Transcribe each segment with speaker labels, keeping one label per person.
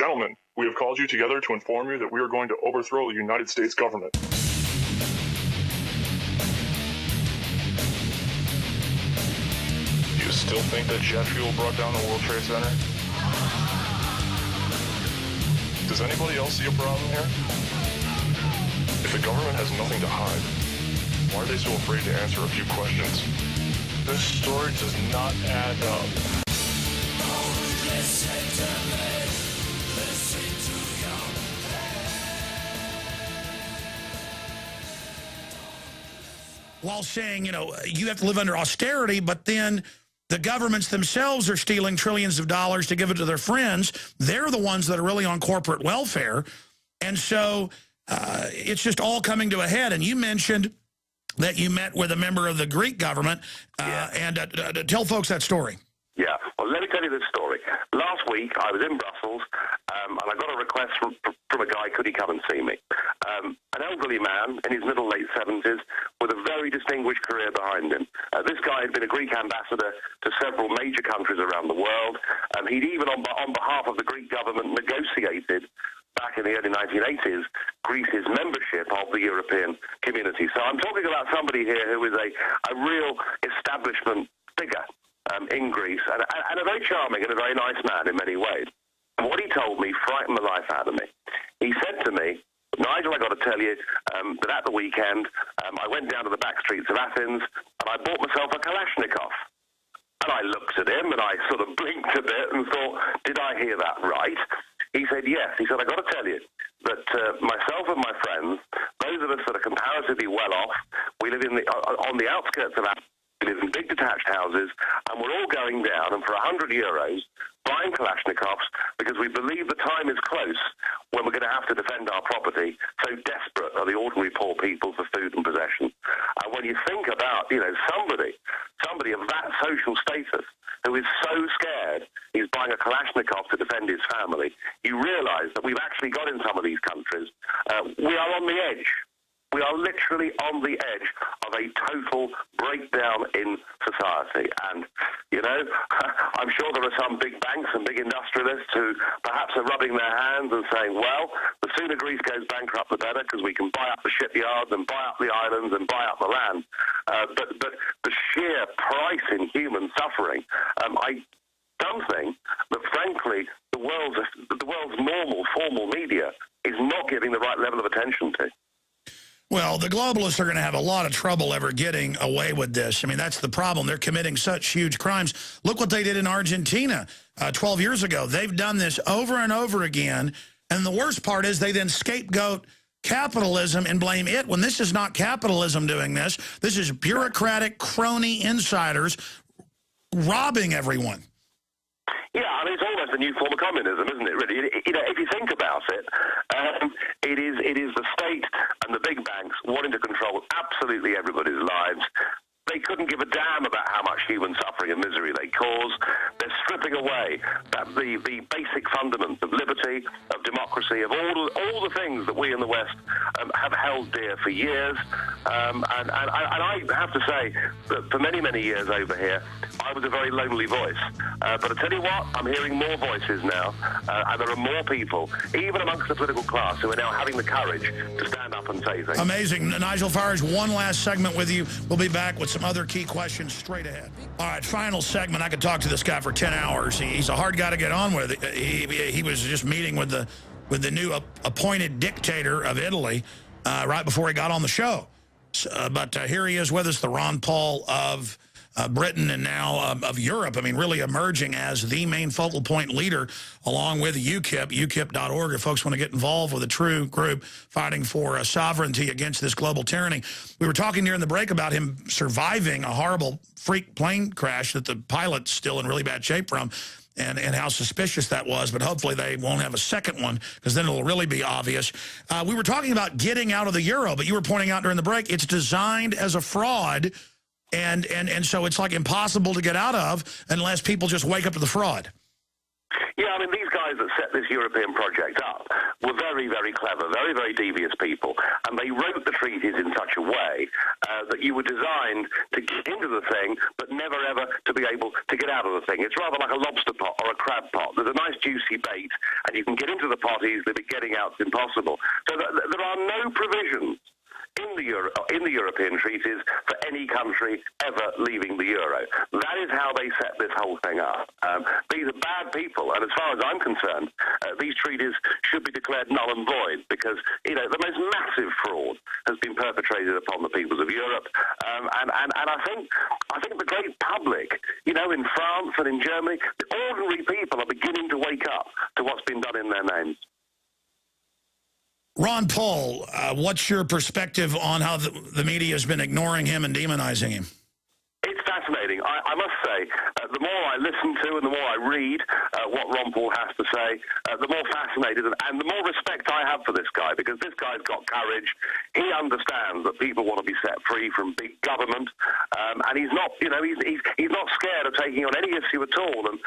Speaker 1: Gentlemen, we have called you together to inform you that we are going to overthrow the United States government. You still think that jet fuel brought down the World Trade Center? Does anybody else see a problem here? If the government has nothing to hide, why are they so afraid to answer a few questions? This story does not add up.
Speaker 2: While saying, you have to live under austerity, but then the governments themselves are stealing trillions of dollars to give it to their friends. They're the ones that are really on corporate welfare. And so it's just all coming to a head. And you mentioned that you met with a member of the Greek government. And tell folks that story.
Speaker 3: Yeah, well, let me tell you this story. Last week, I was in Brussels, and I got a request from a guy, could he come and see me? An elderly man in his middle, late 70s, with a very distinguished career behind him. This guy had been a Greek ambassador to several major countries around the world. He'd even, on behalf of the Greek government, negotiated back in the early 1980s, Greece's membership of the European community. So I'm talking about somebody here who is a real establishment figure in Greece, and a very charming and a very nice man in many ways. And what he told me frightened the life out of me. He said to me, Nigel, I got to tell you that at the weekend, I went down to the back streets of Athens and I bought myself a Kalashnikov. And I looked at him and I sort of blinked a bit and thought, did I hear that right? He said, yes. He said, I got to tell you that myself and my friends, those of us that are comparatively well off, we live on the outskirts of Athens. We live in big detached houses, and we're all going down, and for €100, buying Kalashnikovs, because we believe the time is close when we're going to have to defend our property. So desperate are the ordinary poor people for food and possession. And when you think about, somebody of that social status who is so scared he's buying a Kalashnikov to defend his family, you realize that we've actually got in some of these countries, we are on the edge. We are literally on the edge of a total breakdown in society. And, I'm sure there are some big banks and big industrialists who perhaps are rubbing their hands and saying, well, the sooner Greece goes bankrupt, the better, because we can buy up the shipyards and buy up the islands and buy up the land. But the sheer price in human suffering, I don't think that, frankly, the world's normal, formal media is not giving the right level of attention to.
Speaker 2: Well, the globalists are going to have a lot of trouble ever getting away with this. I mean, that's the problem. They're committing such huge crimes. Look what they did in Argentina 12 years ago. They've done this over and over again. And the worst part is they then scapegoat capitalism and blame it when this is not capitalism doing this. This is bureaucratic crony insiders robbing everyone.
Speaker 3: Yeah, I mean, it's almost a new form of communism, isn't it, really? If you think about it, it is the state and the big banks wanting to control absolutely everybody's lives. They couldn't give a damn about how much human suffering and misery they cause. They're stripping away the basic fundamentals of liberty, of democracy, of all the things that we in the West have held dear for years. And I have to say that for many, many years over here, I was a very lonely voice. But I tell you what, I'm hearing more voices now, and there are more people, even amongst the political class, who are now having the courage to stand up and say things.
Speaker 2: Amazing. Nigel Farage, one last segment with you. We'll be back with some other key questions straight ahead. All right, final segment. I could talk to this guy for 10 hours. He's a hard guy to get on with. He was just meeting with the new appointed dictator of Italy right before he got on the show. But here he is with us, the Ron Paul of Britain and now of Europe. I mean, really emerging as the main focal point leader along with UKIP, ukip.org, if folks want to get involved with a true group fighting for sovereignty against this global tyranny. We were talking during the break about him surviving a horrible freak plane crash that the pilot's still in really bad shape from, and how suspicious that was, but hopefully they won't have a second one because then it'll really be obvious. We were talking about getting out of the euro, but you were pointing out during the break, it's designed as a fraud. And so it's like impossible to get out of unless people just wake up to the fraud.
Speaker 3: Yeah, I mean, these guys that set this European project up were very, very clever, very, very devious people, and they wrote the treaties in such a way that you were designed to get into the thing, but never ever to be able to get out of the thing. It's rather like a lobster pot or a crab pot. There's a nice juicy bait, and you can get into the pot easily, but getting out's impossible. So there are no provisions in the European treaties for any country ever leaving the euro. That is how they set this whole thing up. These are bad people, and as far as I'm concerned, these treaties should be declared null and void because, the most massive fraud has been perpetrated upon the peoples of Europe. And I think the great public, in France and in Germany, the ordinary people are beginning to wake up to what's been done in their names.
Speaker 2: Ron Paul, what's your perspective on how the media has been ignoring him and demonizing him?
Speaker 3: It's fascinating. I must say, the more I listen to and the more I read what Ron Paul has to say, the more fascinated and the more respect I have for this guy, because this guy's got courage. He understands that people want to be set free from big government, and he's not, he's not scared of taking on any issue at all. And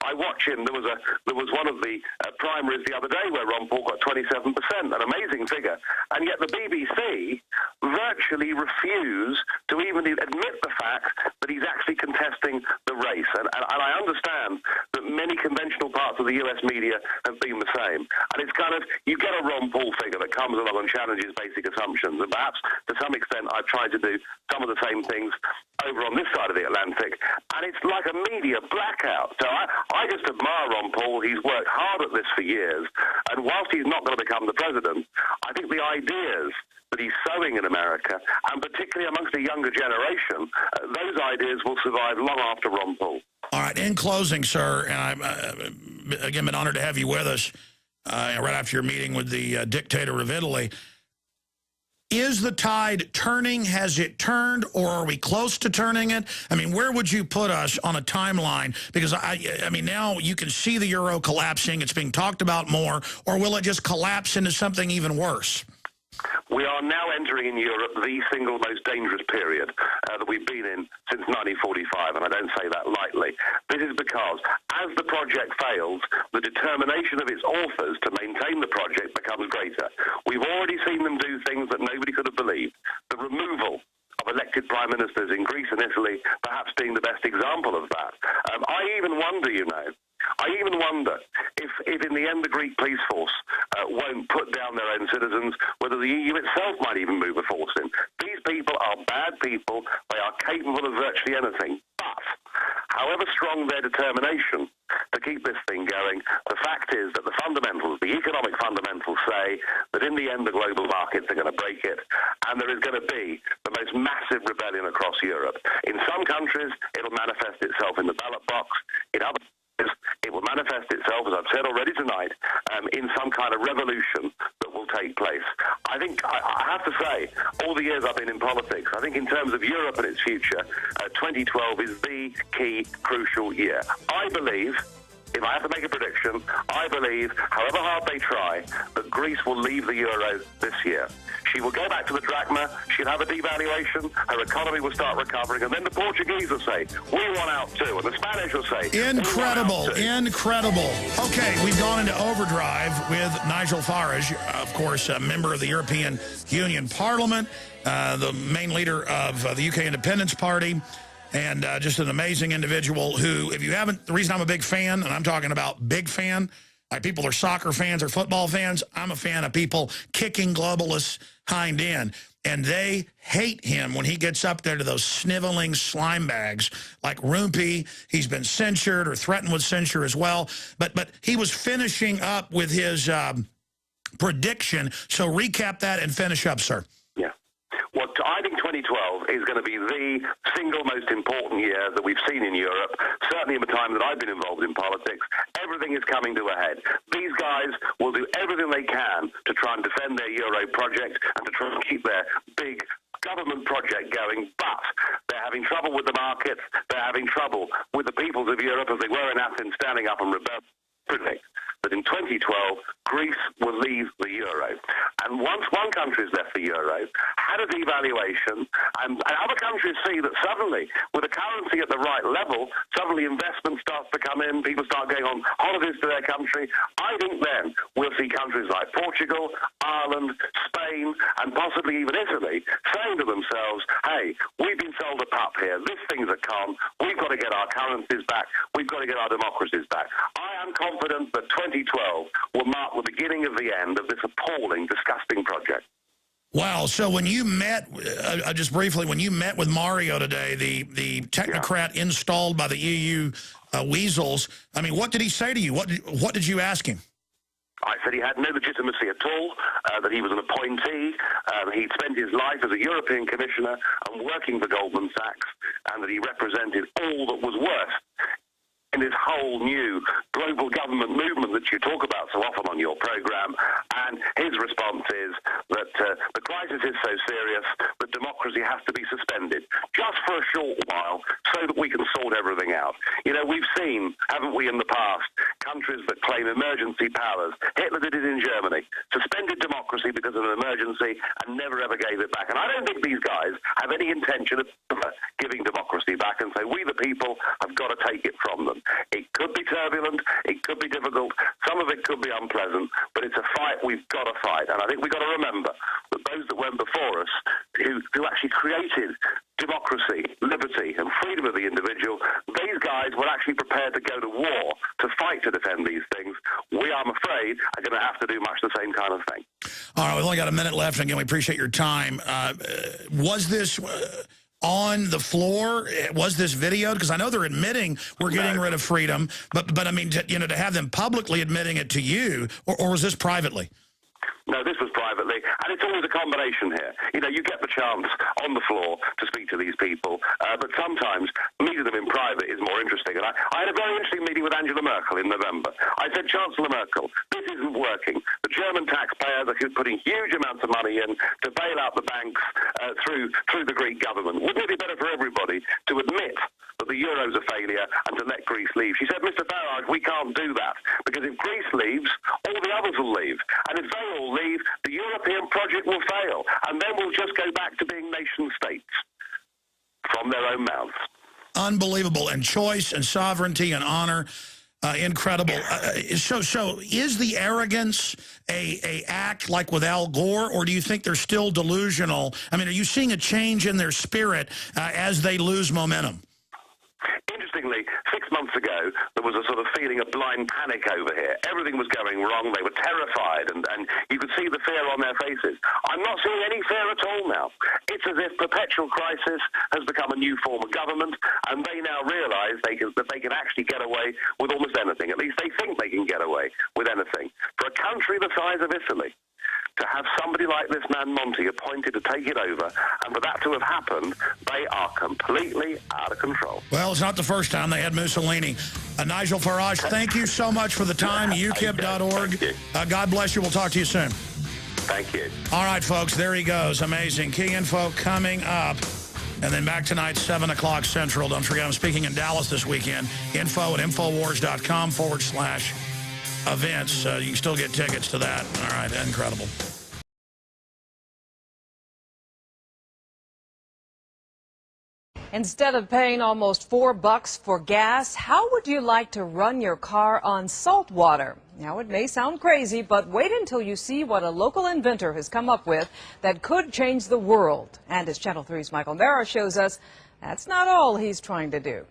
Speaker 3: I watch him. There was one of the primaries the other day where Ron Paul got 27%, an amazing figure, and yet the BBC virtually refused to even admit the fact that he's actually contesting the race. And I understand that many conventional parts of the US media have been the same. And it's kind of, you get a Ron Paul figure that comes along and challenges basic assumptions. And perhaps to some extent I've tried to do some of the same things over on this side of the Atlantic. And it's like a media blackout. So I just admire Ron Paul. He's worked hard at this for years. And whilst he's not going to become the president, I think the ideas that he's sowing in America, and particularly amongst the younger generation, those ideas will survive long after Ron Paul.
Speaker 2: All right, in closing, sir, and I've again been honored to have you with us right after your meeting with the dictator of Italy. Is the tide turning? Has it turned, or are we close to turning it? I mean, where would you put us on a timeline? Because, I mean, now you can see the euro collapsing. It's being talked about more. Or will it just collapse into something even worse?
Speaker 3: We are now entering in Europe the single most dangerous period that we've been in since 1945, and I don't say that lightly. This is because, as the project fails, the determination of its authors to maintain the project becomes greater. We've already seen them do things that nobody could have believed. The removal of elected prime ministers in Greece and Italy perhaps being the best example of that. I even wonder, if in the end the Greek police force won't put down their own citizens, whether the EU itself might even move a force in. These people are bad people. They are capable of virtually anything. But however strong their determination to keep this thing going, the fact is that the fundamentals, the economic fundamentals, say that in the end the global markets are going to break it, and there is going to be the most massive rebellion across Europe. In some countries, it'll manifest itself in the ballot box. In other countries, it will manifest itself, as I've said already tonight, in some kind of revolution that will take place. I think, I have to say, all the years I've been in politics, I think in terms of Europe and its future, 2012 is the key crucial year. I believe, if I have to make a prediction, I believe, however hard they try, that Greece will leave the euro this year. She will go back to the drachma, she'll have a devaluation, her economy will start recovering, and then the Portuguese will say, we want out too, and the Spanish will say,
Speaker 2: incredible, incredible. Okay, we've gone into overdrive with Nigel Farage, of course, a member of the European Union Parliament, the main leader of the UK Independence Party, and just an amazing individual who, if you haven't, the reason I'm a big fan, and I'm talking about big fan, like people are soccer fans or football fans, I'm a fan of people kicking globalists hind end. And they hate him when he gets up there to those sniveling slime bags like Rumpy. He's been censured or threatened with censure as well. But he was finishing up with his prediction. So recap that and finish up, sir.
Speaker 3: Well, I think 2012 is going to be the single most important year that we've seen in Europe, certainly in the time that I've been involved in politics. Everything is coming to a head. These guys will do everything they can to try and defend their Euro project and to try and keep their big government project going, but they're having trouble with the markets, they're having trouble with the peoples of Europe as they were in Athens standing up and rebelling. Predict that in 2012, Greece will leave the euro. And once one country's left the euro, had a devaluation, and other countries see that suddenly, with the currency at the right level, suddenly investment starts to come in, people start going on holidays to their country. I think then we'll see countries like Portugal, Ireland, Spain, and possibly even Italy saying to themselves, hey, we've been sold a pup here. This thing's a con. We've got to get our currencies back. We've got to get our democracies back. I am confident that 2012 will mark the beginning of the end of this appalling, disgusting project.
Speaker 2: Wow. So when you met, just briefly, when you met with Mario today, the technocrat installed by the EU weasels, I mean, what did he say to you? What did you ask him?
Speaker 3: I said he had no legitimacy at all, that he was an appointee, he'd spent his life as a European commissioner and working for Goldman Sachs, and that he represented all that was worse in this whole new global government movement that you talk about so often on your program. And his response is that the crisis is so serious that democracy has to be suspended just for a short while so that we can sort everything out. You know, we've seen, haven't we, in the past, countries that claim emergency powers. Hitler did it in Germany, suspended democracy because of an emergency and never ever gave it back. And I don't think these guys have any intention of giving democracy back, and so we the people have got to take it from them. It could be turbulent, it could be difficult, some of it could be unpleasant, but it's a fight we've got to fight. And I think we've got to remember that those that went before us, who actually created democracy, liberty, and freedom of the individual, these guys were actually prepared to go to war, to fight to defend these things. We, I'm afraid, are going to have to do much the same kind of thing.
Speaker 2: All right, we've only got a minute left, and again, we appreciate your time. Was this on the floor? Was this videoed? Because I know they're admitting we're getting rid of freedom, but I mean, to have them publicly admitting it to you, or was this privately?
Speaker 3: No, this was privately, and it's always a combination here. You know, you get the chance on the floor to speak to these people, but sometimes meeting them in private is more interesting. And I had a very interesting meeting with Angela Merkel in November. I said, Chancellor Merkel, this isn't working. The German taxpayers are putting huge amounts of money in to bail out the banks through the Greek government. Wouldn't it be better for everybody to admit that the euro's a failure and to let Greece leave? She said, Mr. Farage, we can't do that, because if Greece leaves, all the others will leave. And if they all leave, the European project will fail, and then we'll just go back to being nation states from their own mouths.
Speaker 2: Unbelievable. And choice and sovereignty and honor, incredible. So is the arrogance a act like with Al Gore, or do you think they're still delusional? I mean, are you seeing a change in their spirit as they lose momentum?
Speaker 3: Interestingly, 6 months ago, there was a sort of feeling of blind panic over here. Everything was going wrong. They were terrified, and you could see the fear on their faces. I'm not seeing any fear at all now. It's as if perpetual crisis has become a new form of government, and they now realise that they can actually get away with almost anything. At least they think they can get away with anything. For a country the size of Italy, to have somebody like this man Monti appointed to take it over, and for that to have happened, they are completely out of control.
Speaker 2: Well, it's not the first time they had Mussolini. Nigel Farage, thank you so much for the time. UKIP.org. God bless you. We'll talk to you soon.
Speaker 3: Thank you.
Speaker 2: All right, folks, there he goes. Amazing. Key info coming up. And then back tonight, 7 o'clock Central. Don't forget, I'm speaking in Dallas this weekend. Info at Infowars.com/events. You can still get tickets to that. All right, incredible.
Speaker 4: Instead of paying almost $4 for gas, how would you like to run your car on salt water? Now, it may sound crazy, but wait until you see what a local inventor has come up with that could change the world. And as Channel 3's Michael Mara shows us, that's not all he's trying to do.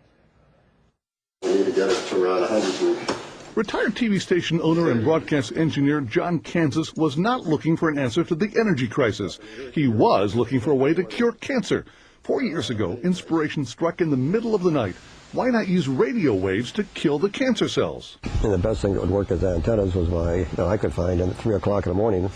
Speaker 5: We need to get it to around 100 weeks.
Speaker 6: Retired TV station owner and broadcast engineer John Kansas was not looking for an answer to the energy crisis. He was looking for a way to cure cancer. 4 years ago, inspiration struck in the middle of the night. Why not use radio waves to kill the cancer cells?
Speaker 5: And the best thing that would work as antennas was I could find at 3 o'clock in the morning,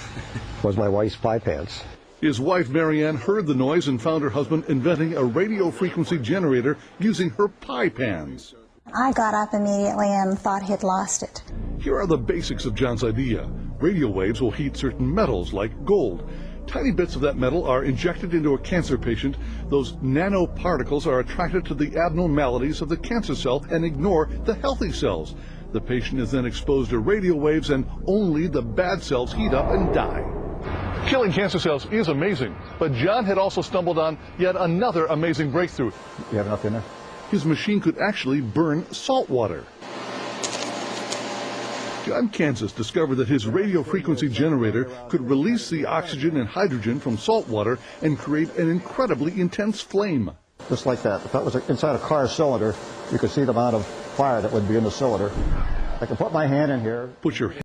Speaker 5: was my wife's pie pants.
Speaker 6: His wife Marianne heard the noise and found her husband inventing a radio frequency generator using her pie pans.
Speaker 7: I got up immediately and thought he'd lost it.
Speaker 6: Here are the basics of John's idea. Radio waves will heat certain metals like gold. Tiny bits of that metal are injected into a cancer patient. Those nanoparticles are attracted to the abnormalities of the cancer cell and ignore the healthy cells. The patient is then exposed to radio waves, and only the bad cells heat up and die. Killing cancer cells is amazing, but John had also stumbled on yet another amazing breakthrough.
Speaker 5: You have enough in there?
Speaker 6: His machine could actually burn salt water. John Kansas discovered that his radio frequency generator could release the oxygen and hydrogen from salt water and create an incredibly intense flame.
Speaker 5: Just like that. If that was inside a car cylinder, you could see the amount of fire that would be in the cylinder. I can put my hand in here.
Speaker 6: Put your